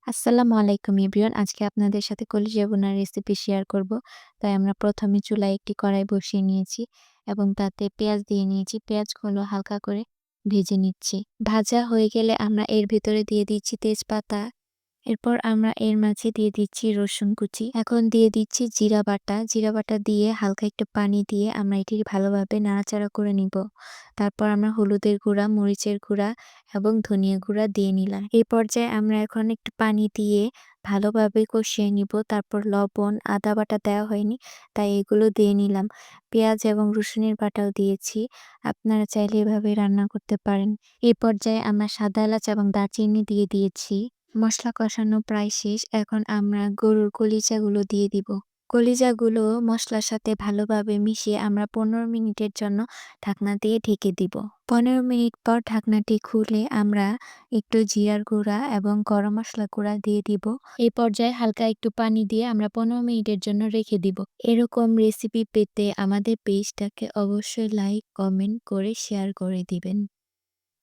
আসসালামু আলাইকুম এভরিওয়ান। আজকে আপনাদের সাথে কলিজা ভুনার রেসিপি শেয়ার করব। তাই আমরা প্রথমে চুলায় একটি কড়াই বসিয়ে নিয়েছি এবং তাতে পেঁয়াজ দিয়ে নিয়েছি। পেঁয়াজগুলো হালকা করে ভেজে নিচ্ছি। ভাজা হয়ে গেলে আমরা এর ভেতরে দিয়ে দিচ্ছি তেজপাতা। এরপর আমরা এর মাঝে দিয়ে দিচ্ছি রসুন কুচি। এখন দিয়ে দিচ্ছি জিরা বাটা। জিরা বাটা দিয়ে হালকা একটু পানি দিয়ে আমরা এটি ভালোভাবে নাড়াচাড়া করে নিব। তারপর আমরা হলুদের গুঁড়া, মরিচের গুঁড়া এবং ধনিয়া গুঁড়া দিয়ে নিলাম। এই পর্যায়ে আমরা এখন একটু পানি দিয়ে ভালোভাবে কষিয়ে নিব। তারপর লবণ, আদা বাটা দেওয়া হয়নি, তাই এগুলো দিয়ে নিলাম। পেঁয়াজ এবং রসুনের বাটাও দিয়েছি। আপনারা চাইলে এভাবে রান্না করতে পারেন। এই পর্যায়ে আমরা সাদা এলাচ এবং দারচিনি দিয়ে দিয়েছি। মসলা কষানো প্রায় শেষ। এখন আমরা গরুর কলিজাগুলো দিয়ে দিব। কলিজাগুলো মসলার সাথে ভালোভাবে মিশিয়ে আমরা ১৫ মিনিটের জন্য ঢাকনা দিয়ে ঢেকে দিব। ১৫ মিনিট পর ঢাকনাটি খুলে আমরা একটু জিরার গুঁড়া এবং গরম মসলা গুঁড়া দিয়ে দিব। এই পর্যায়ে হালকা একটু পানি দিয়ে আমরা ১৫ মিনিটের জন্য রেখে দিব। এরকম রেসিপি পেতে আমাদের পেজটাকে অবশ্যই লাইক, কমেন্ট করে শেয়ার করে দিবেন।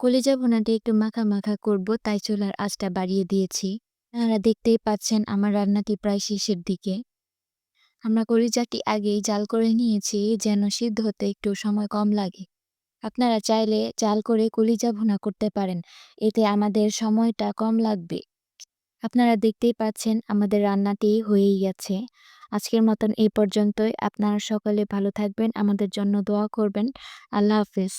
কলিজা ভুনাটা একটু মাখা মাখা করব, তাই চুলার আঁচটা বাড়িয়ে দিয়েছি। আপনারা দেখতেই পাচ্ছেন আমার রান্নাটি প্রায় শেষের দিকে। আমরা কলিজাটি আগেই জাল করে নিয়েছি যেন সিদ্ধ হতে একটু সময় কম লাগে। আপনারা চাইলে জাল করে কলিজা ভুনা করতে পারেন, এতে আমাদের সময়টা কম লাগবে। আপনারা দেখতেই পাচ্ছেন আমাদের রান্নাটি হয়েই গেছে। আজকের মতন এই পর্যন্তই। আপনারা সকলে ভালো থাকবেন, আমাদের জন্য দোয়া করবেন। আল্লাহ হাফেজ।